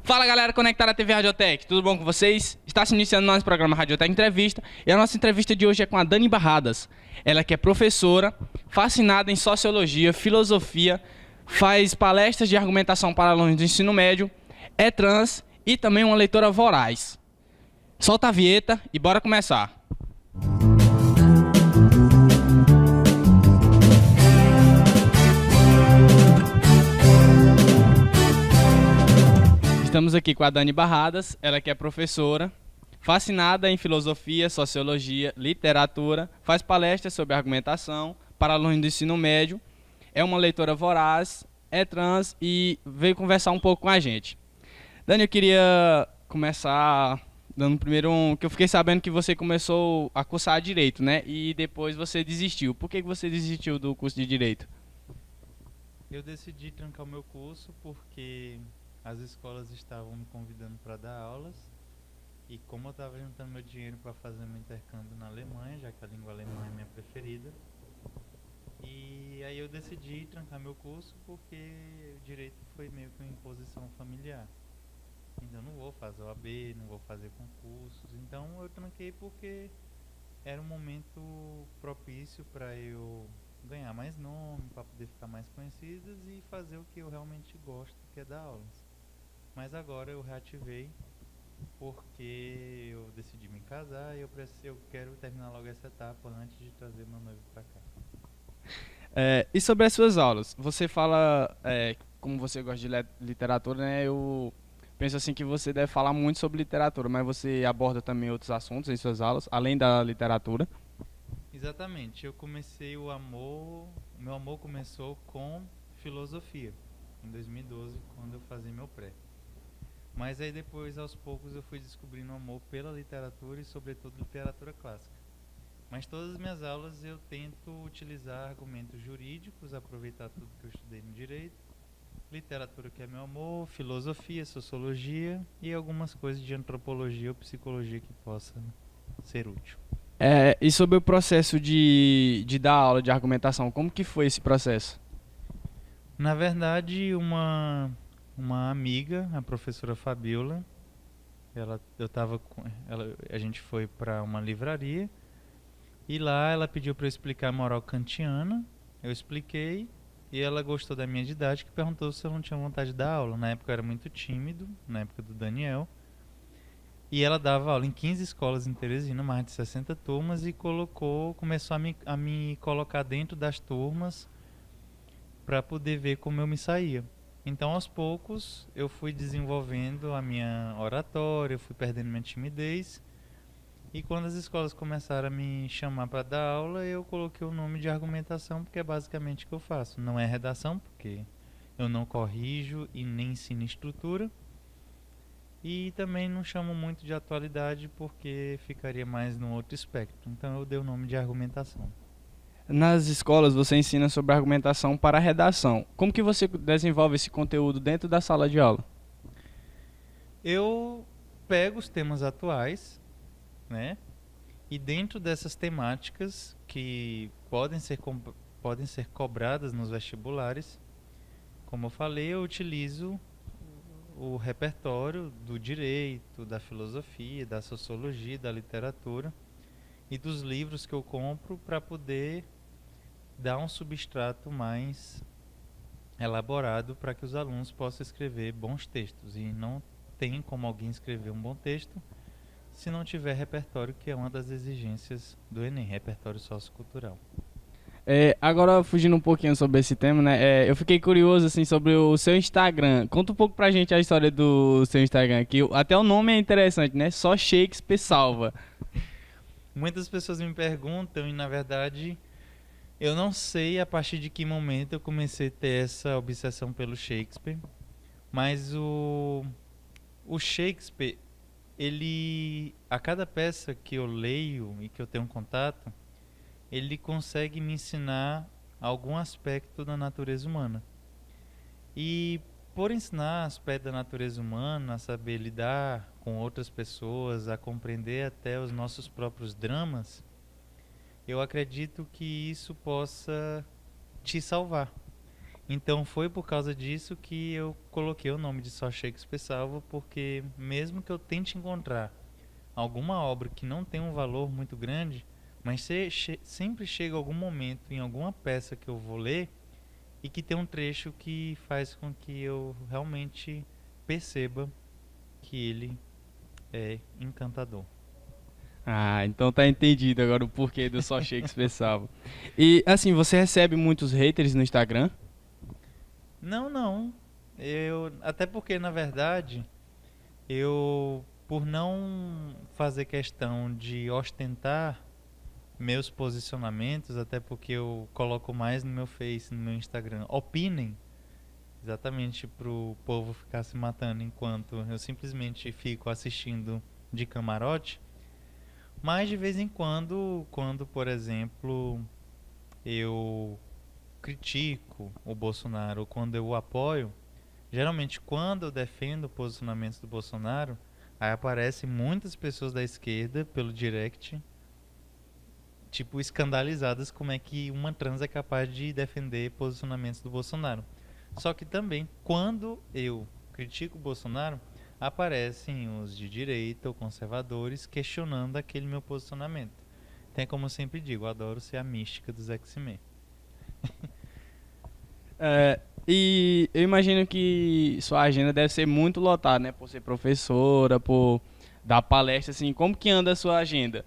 Fala galera conectada à TV Radiotech, tudo bom com vocês? Está se iniciando nosso programa Radiotech Entrevista e a nossa entrevista de hoje é com a Dani Barradas. Ela que é professora, fascinada em sociologia, filosofia, faz palestras de argumentação para alunos do ensino médio, é trans e também uma leitora voraz. Solta a vinheta e bora começar. Estamos aqui com a Dani Barradas, ela que é professora, fascinada em filosofia, sociologia, literatura, faz palestras sobre argumentação para alunos do ensino médio, é uma leitora voraz, é trans e veio conversar um pouco com a gente. Dani, eu queria começar dando primeiro que eu fiquei sabendo que você começou a cursar Direito, né? E depois você desistiu. Por que você desistiu do curso de Direito? Eu decidi trancar o meu curso porque as escolas estavam me convidando para dar aulas e como eu estava juntando meu dinheiro para fazer meu intercâmbio na Alemanha, já que a língua alemã é minha preferida, e aí eu decidi trancar meu curso porque o direito foi meio que uma imposição familiar. Então não vou fazer OAB, não vou fazer concursos, então eu tranquei porque era um momento propício para eu ganhar mais nome, para poder ficar mais conhecidas e fazer o que eu realmente gosto, que é dar aulas. Mas agora eu reativei porque eu decidi me casar e eu quero terminar logo essa etapa antes de trazer meu noivo para cá. E sobre as suas aulas? Você fala, como você gosta de literatura, né? Eu penso assim que você deve falar muito sobre literatura, mas você aborda também outros assuntos em suas aulas, além da literatura. Exatamente, o meu amor começou com filosofia, em 2012, quando eu fazia meu pré. Mas aí depois, aos poucos, eu fui descobrindo o amor pela literatura e sobretudo literatura clássica. Mas todas as minhas aulas eu tento utilizar argumentos jurídicos, aproveitar tudo que eu estudei no direito, literatura que é meu amor, filosofia, sociologia e algumas coisas de antropologia ou psicologia que possa ser útil. E sobre o processo de dar aula de argumentação, como que foi esse processo? Na verdade, uma amiga, a professora Fabiola, a gente foi para uma livraria e lá ela pediu para eu explicar a moral kantiana. Eu expliquei e ela gostou da minha didática e perguntou se eu não tinha vontade de dar aula. Na época eu era muito tímido, na época do Daniel. E ela dava aula em 15 escolas em Teresina, mais de 60 turmas, e começou a me colocar dentro das turmas para poder ver como eu me saía. Então, aos poucos, eu fui desenvolvendo a minha oratória, eu fui perdendo minha timidez. E quando as escolas começaram a me chamar para dar aula, eu coloquei o nome de argumentação, porque é basicamente o que eu faço. Não é redação, porque eu não corrijo e nem ensino estrutura. E também não chamo muito de atualidade, porque ficaria mais no outro espectro. Então eu dei o nome de argumentação. Nas escolas você ensina sobre argumentação para a redação. Como que você desenvolve esse conteúdo dentro da sala de aula? Eu pego os temas atuais, né? E dentro dessas temáticas que podem ser cobradas nos vestibulares, como eu falei, eu utilizo o repertório do direito, da filosofia, da sociologia, da literatura e dos livros que eu compro para poder dar um substrato mais elaborado para que os alunos possam escrever bons textos. E não tem como alguém escrever um bom texto se não tiver repertório, que é uma das exigências do Enem, repertório sociocultural. Agora, fugindo um pouquinho sobre esse tema, né? Eu fiquei curioso, assim, sobre o seu Instagram. Conta um pouco pra gente a história do seu Instagram, que até o nome é interessante, né? Só Shakespeare salva. Muitas pessoas me perguntam e, na verdade, eu não sei a partir de que momento eu comecei a ter essa obsessão pelo Shakespeare, mas o Shakespeare, a cada peça que eu leio e que eu tenho contato, ele consegue me ensinar algum aspecto da natureza humana. E por ensinar aspectos da natureza humana, a saber lidar com outras pessoas, a compreender até os nossos próprios dramas, eu acredito que isso possa te salvar. Então foi por causa disso que eu coloquei o nome de Só Shakespeare Salvo, porque mesmo que eu tente encontrar alguma obra que não tem um valor muito grande, mas sempre chega algum momento em alguma peça que eu vou ler e que tem um trecho que faz com que eu realmente perceba que ele é encantador. Ah, então tá entendido agora o porquê do Só Shakespeare Salvo. E assim, você recebe muitos haters no Instagram? Não, não. Até porque na verdade, eu por não fazer questão de ostentar meus posicionamentos, até porque eu coloco mais no meu Face, no meu Instagram, opinem, exatamente pro povo ficar se matando enquanto eu simplesmente fico assistindo de camarote. Mas de vez em quando, por exemplo, eu critico o Bolsonaro ou quando eu o apoio, geralmente quando eu defendo posicionamentos do Bolsonaro, aí aparecem muitas pessoas da esquerda pelo direct, tipo, escandalizadas como é que uma trans é capaz de defender posicionamentos do Bolsonaro. Só que também, quando eu critico o Bolsonaro, aparecem os de direita ou conservadores questionando aquele meu posicionamento. Então, como eu sempre digo, eu adoro ser a mística dos X-Men. E eu imagino que sua agenda deve ser muito lotada, né? Por ser professora, por dar palestra, assim. Como que anda a sua agenda?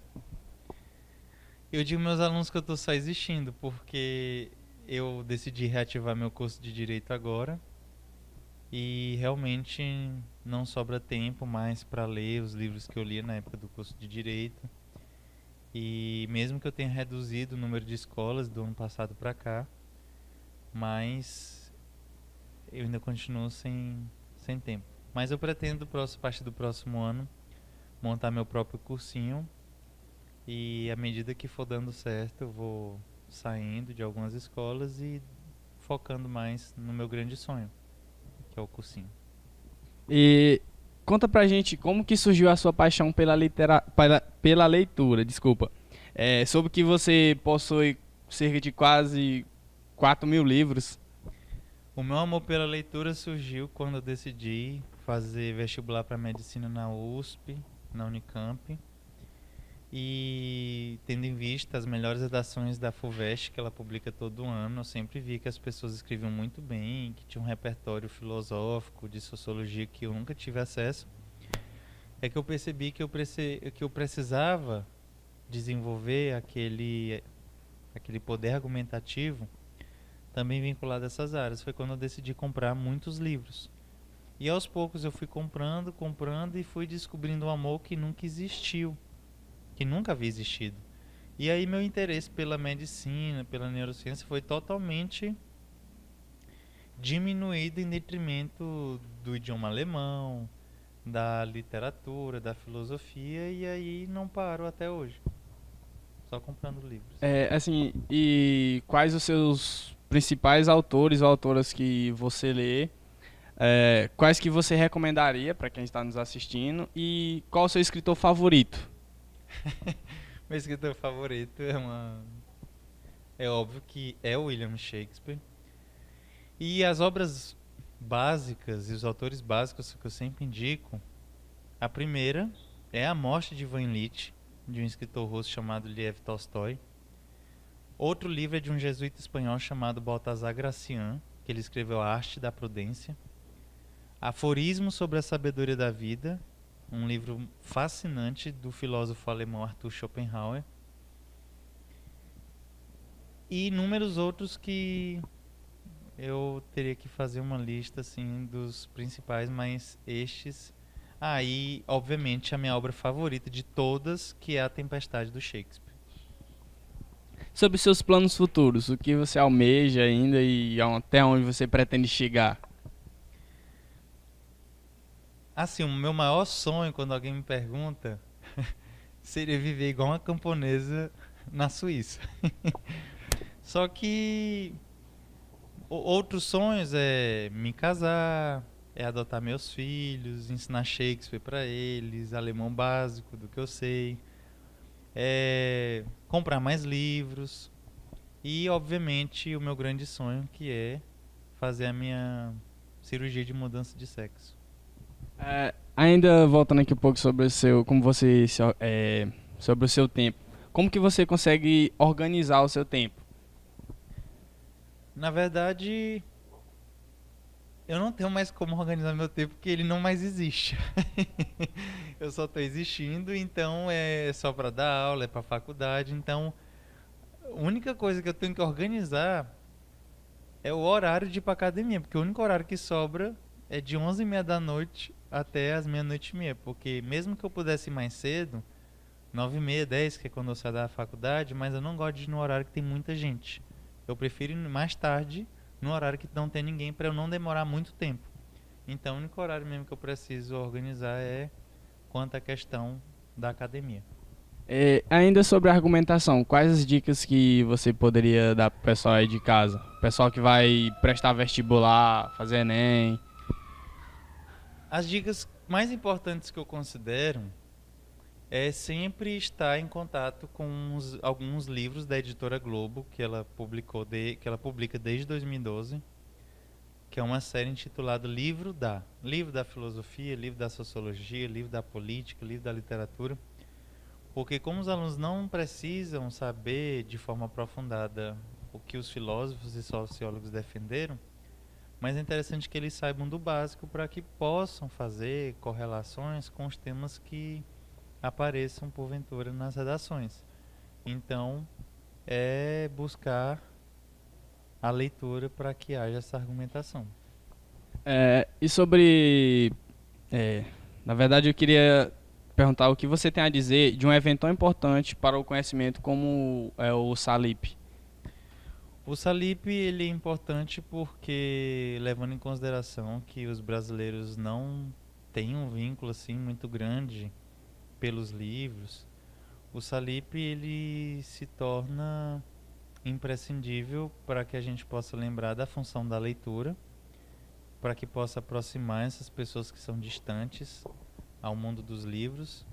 Eu digo meus alunos que eu estou só existindo, porque eu decidi reativar meu curso de Direito agora e realmente não sobra tempo mais para ler os livros que eu lia na época do curso de Direito. E mesmo que eu tenha reduzido o número de escolas do ano passado para cá, mas eu ainda continuo sem tempo. Mas eu pretendo, a partir do próximo ano, montar meu próprio cursinho e à medida que for dando certo, eu vou saindo de algumas escolas e focando mais no meu grande sonho, que é o cursinho. E conta pra gente como que surgiu a sua paixão pela leitura, desculpa. Soube que você possui cerca de quase 4.000 livros. O meu amor pela leitura surgiu quando eu decidi fazer vestibular para medicina na USP, na Unicamp. E tendo em vista as melhores redações da FUVEST que ela publica todo ano, eu sempre vi que as pessoas escreviam muito bem, que tinha um repertório filosófico de sociologia que eu nunca tive acesso. É que eu percebi que eu precisava desenvolver aquele poder argumentativo também vinculado a essas áreas. Foi quando eu decidi comprar muitos livros. E aos poucos eu fui comprando e fui descobrindo um amor que nunca existiu, que nunca havia existido. E aí meu interesse pela medicina, pela neurociência foi totalmente diminuído em detrimento do idioma alemão, da literatura, da filosofia, e aí não paro até hoje. Só comprando livros. Assim, e quais os seus principais autores ou autoras que você lê? Quais que você recomendaria para quem está nos assistindo? E qual o seu escritor favorito? Meu escritor favorito é óbvio que é William Shakespeare. E as obras básicas e os autores básicos que eu sempre indico, a primeira é A Morte de Ivan Ilitch, de um escritor russo chamado Lev Tolstói. Outro livro é de um jesuíta espanhol chamado Baltasar Gracián, que ele escreveu A Arte da Prudência. Aforismos sobre a Sabedoria da Vida, um livro fascinante do filósofo alemão Arthur Schopenhauer. E inúmeros outros que eu teria que fazer uma lista assim dos principais, mas estes. E obviamente a minha obra favorita de todas, que é A Tempestade do Shakespeare. Sobre seus planos futuros, o que você almeja ainda e até onde você pretende chegar? Assim, o meu maior sonho quando alguém me pergunta seria viver igual uma camponesa na Suíça. Só que outros sonhos é me casar, é adotar meus filhos, ensinar Shakespeare para eles, alemão básico do que eu sei, é comprar mais livros e, obviamente, o meu grande sonho que é fazer a minha cirurgia de mudança de sexo. Ainda voltando aqui um pouco sobre o seu, sobre o seu tempo. Como que você consegue organizar o seu tempo? Na verdade, eu não tenho mais como organizar meu tempo porque ele não mais existe. Eu só estou existindo, então é só para dar aula, é para faculdade. Então, a única coisa que eu tenho que organizar é o horário de ir para academia, porque o único horário que sobra é de 11h30 da noite até as meia-noite e meia. Porque mesmo que eu pudesse ir mais cedo, 9h30, 10, que é quando eu saio da faculdade, mas eu não gosto de ir no horário que tem muita gente. Eu prefiro ir mais tarde, no horário que não tem ninguém, para eu não demorar muito tempo. Então, o único horário mesmo que eu preciso organizar é quanto à questão da academia. Ainda sobre a argumentação, quais as dicas que você poderia dar pro pessoal aí de casa? Pessoal que vai prestar vestibular, fazer Enem. As dicas mais importantes que eu considero é sempre estar em contato com alguns livros da editora Globo que ela publica desde 2012, que é uma série intitulada Livro da Filosofia, Livro da Sociologia, Livro da Política, Livro da Literatura, porque como os alunos não precisam saber de forma aprofundada o que os filósofos e sociólogos defenderam, mas é interessante que eles saibam do básico para que possam fazer correlações com os temas que apareçam porventura nas redações. Então, é buscar a leitura para que haja essa argumentação. E sobre. é, Na verdade, eu queria perguntar o que você tem a dizer de um evento tão importante para o conhecimento como é o SALIP. O Salip ele é importante porque, levando em consideração que os brasileiros não têm um vínculo assim muito grande pelos livros, o Salip ele se torna imprescindível para que a gente possa lembrar da função da leitura, para que possa aproximar essas pessoas que são distantes ao mundo dos livros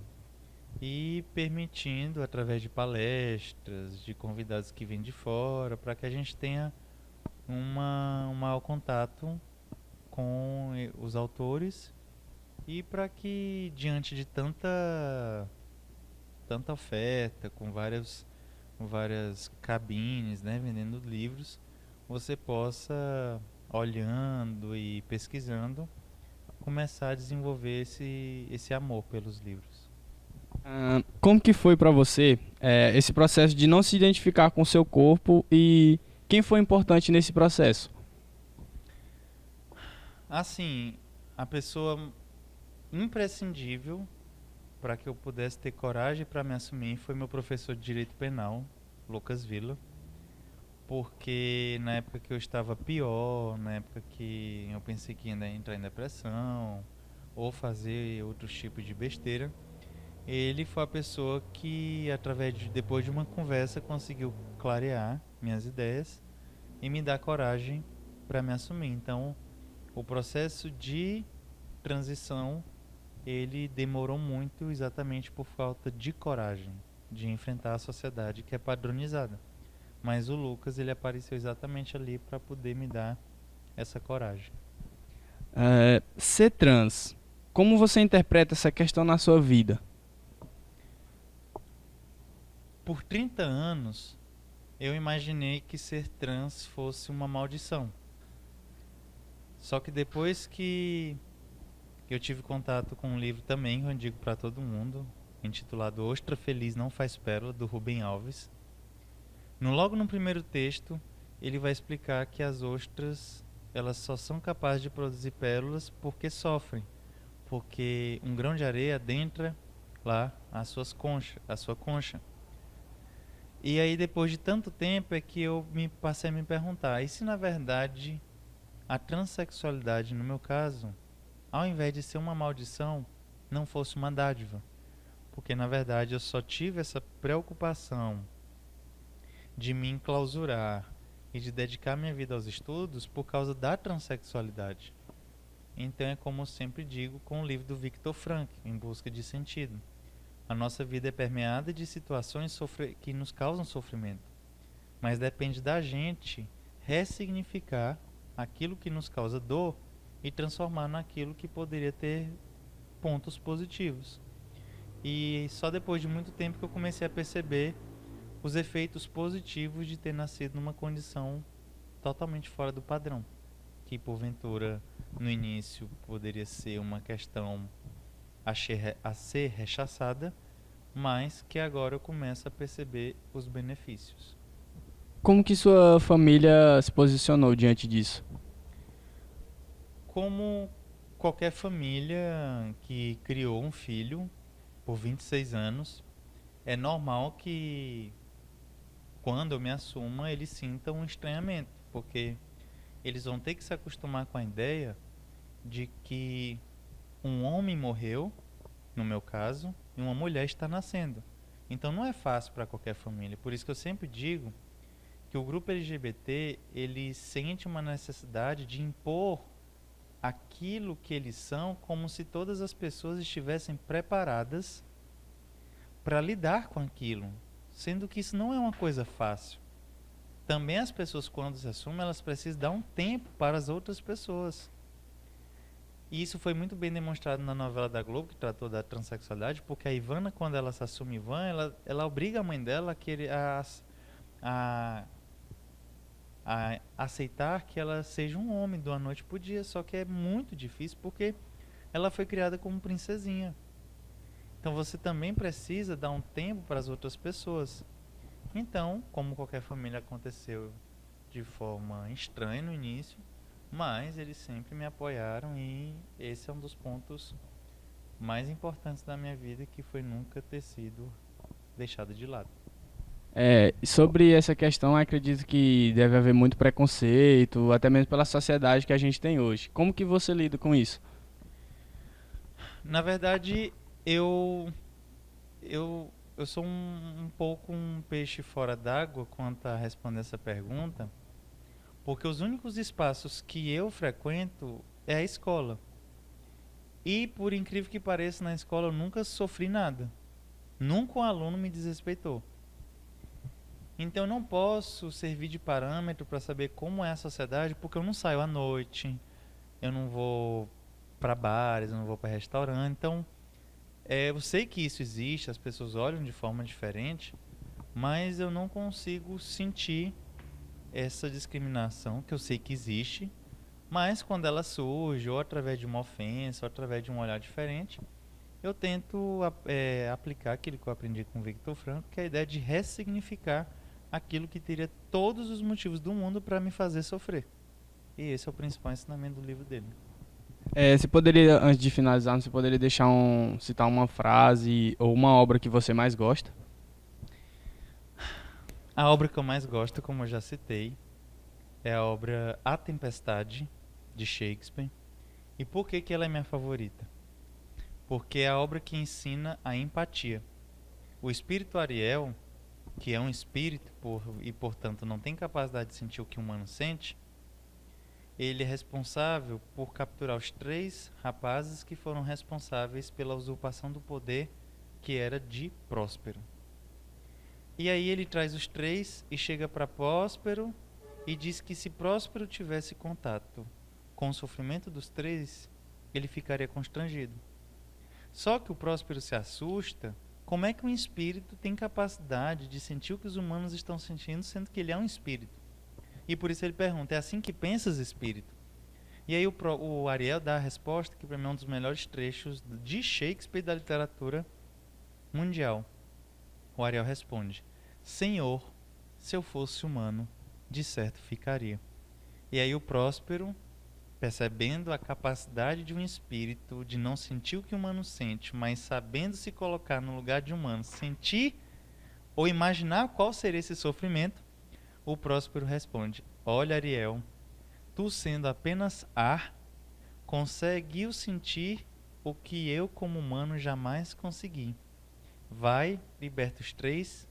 e permitindo, através de palestras, de convidados que vêm de fora, para que a gente tenha um maior contato com os autores e para que, diante de tanta oferta, com várias cabines, né, vendendo livros, você possa, olhando e pesquisando, começar a desenvolver esse amor pelos livros. Como que foi para você esse processo de não se identificar com o seu corpo e quem foi importante nesse processo? Assim, a pessoa imprescindível para que eu pudesse ter coragem para me assumir foi meu professor de Direito Penal, Lucas Villa, porque na época que eu estava pior, na época que eu pensei que ia entrar em depressão ou fazer outros tipos de besteira, ele foi a pessoa que, depois de uma conversa, conseguiu clarear minhas ideias e me dar coragem para me assumir. Então, o processo de transição, ele demorou muito exatamente por falta de coragem de enfrentar a sociedade que é padronizada. Mas o Lucas, ele apareceu exatamente ali para poder me dar essa coragem. Ser trans, como você interpreta essa questão na sua vida? Por 30 anos, eu imaginei que ser trans fosse uma maldição. Só que depois que eu tive contato com um livro também, que eu indico para todo mundo, intitulado Ostra Feliz Não Faz Pérola, do Rubem Alves. Logo no primeiro texto, ele vai explicar que as ostras, elas só são capazes de produzir pérolas porque sofrem. Porque um grão de areia adentra lá a sua concha. E aí, depois de tanto tempo, é que eu passei a me perguntar, e se na verdade a transexualidade, no meu caso, ao invés de ser uma maldição, não fosse uma dádiva? Porque na verdade eu só tive essa preocupação de me enclausurar e de dedicar minha vida aos estudos por causa da transexualidade. Então é como eu sempre digo com o livro do Viktor Frankl, Em Busca de Sentido. A nossa vida é permeada de situações que nos causam sofrimento, mas depende da gente ressignificar aquilo que nos causa dor e transformar naquilo que poderia ter pontos positivos. E só depois de muito tempo que eu comecei a perceber os efeitos positivos de ter nascido numa condição totalmente fora do padrão, que porventura no início poderia ser uma questão a ser rechaçada, mas que agora eu começo a perceber os benefícios. Como que sua família se posicionou diante disso? Como qualquer família que criou um filho por 26 anos, é normal que quando eu me assuma eles sintam um estranhamento, porque eles vão ter que se acostumar com a ideia de que um homem morreu, no meu caso, e uma mulher está nascendo. Então não é fácil para qualquer família. Por isso que eu sempre digo que o grupo LGBT, ele sente uma necessidade de impor aquilo que eles são, como se todas as pessoas estivessem preparadas para lidar com aquilo, sendo que isso não é uma coisa fácil. Também as pessoas, quando se assumem, elas precisam dar um tempo para as outras pessoas. E isso foi muito bem demonstrado na novela da Globo, que tratou da transexualidade, porque a Ivana, quando ela se assume Ivan, ela obriga a mãe dela a aceitar que ela seja um homem de uma noite pro dia, só que é muito difícil porque ela foi criada como princesinha. Então você também precisa dar um tempo para as outras pessoas. Então, como qualquer família, aconteceu de forma estranha no início, mas eles sempre me apoiaram e esse é um dos pontos mais importantes da minha vida, que foi nunca ter sido deixado de lado. Sobre essa questão, acredito que deve haver muito preconceito, até mesmo pela sociedade que a gente tem hoje. Como que você lida com isso? Na verdade, eu sou um pouco um peixe fora d'água quanto a responder essa pergunta, porque os únicos espaços que eu frequento é a escola. E, por incrível que pareça, na escola eu nunca sofri nada. Nunca um aluno me desrespeitou. Então eu não posso servir de parâmetro para saber como é a sociedade, porque eu não saio à noite, eu não vou para bares, eu não vou para restaurante. Então, eu sei que isso existe, as pessoas olham de forma diferente, mas eu não consigo sentir essa discriminação, que eu sei que existe, mas quando ela surge, ou através de uma ofensa, ou através de um olhar diferente, eu tento aplicar aquilo que eu aprendi com o Victor Frankl, que é a ideia de ressignificar aquilo que teria todos os motivos do mundo para me fazer sofrer. E esse é o principal ensinamento do livro dele. Você poderia, antes de finalizar, você poderia citar uma frase ou uma obra que você mais gosta? A obra que eu mais gosto, como eu já citei, é a obra A Tempestade, de Shakespeare. E por que ela é minha favorita? Porque é a obra que ensina a empatia. O espírito Ariel, que é um espírito e portanto não tem capacidade de sentir o que o humano sente, ele é responsável por capturar os 3 rapazes que foram responsáveis pela usurpação do poder, que era de Próspero. E aí ele traz os 3 e chega para Próspero e diz que se Próspero tivesse contato com o sofrimento dos 3, ele ficaria constrangido. Só que o Próspero se assusta. Como é que um espírito tem capacidade de sentir o que os humanos estão sentindo, sendo que ele é um espírito? E por isso ele pergunta, é assim que pensas, espírito? E aí o Ariel dá a resposta, que para mim é um dos melhores trechos de Shakespeare da literatura mundial. O Ariel responde, Senhor, se eu fosse humano, de certo ficaria. E aí o Próspero, percebendo a capacidade de um espírito de não sentir o que o humano sente, mas sabendo se colocar no lugar de um humano, sentir ou imaginar qual seria esse sofrimento, o Próspero responde, olha Ariel, tu sendo apenas ar, conseguiu sentir o que eu como humano jamais consegui. Vai, liberta os 3,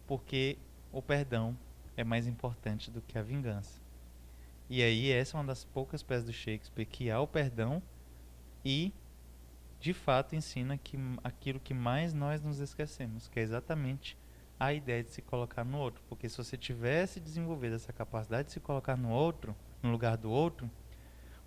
porque o perdão é mais importante do que a vingança. E aí essa é uma das poucas peças do Shakespeare que há o perdão e, de fato, ensina que aquilo que mais nós nos esquecemos, que é exatamente a ideia de se colocar no outro. Porque se você tivesse desenvolvido essa capacidade de se colocar no outro, no lugar do outro,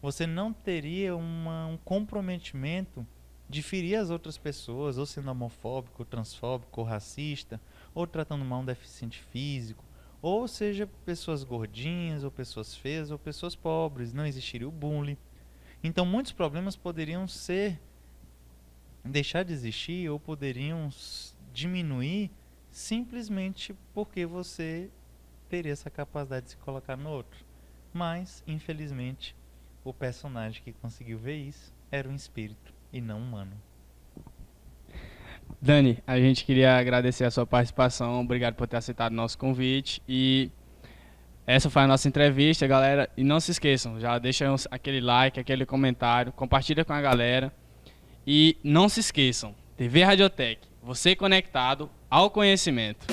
você não teria um comprometimento de ferir as outras pessoas, ou sendo homofóbico, ou transfóbico, ou racista, ou tratando mal um deficiente físico, ou seja, pessoas gordinhas, ou pessoas feias, ou pessoas pobres, não existiria o bullying. Então muitos problemas poderiam deixar de existir, ou poderiam diminuir simplesmente porque você teria essa capacidade de se colocar no outro. Mas, infelizmente, o personagem que conseguiu ver isso era um espírito e não humano. Dani, a gente queria agradecer a sua participação, obrigado por ter aceitado o nosso convite e essa foi a nossa entrevista, galera. E não se esqueçam, já deixa aquele like, aquele comentário, compartilha com a galera e não se esqueçam, TV Radiotech, você conectado ao conhecimento.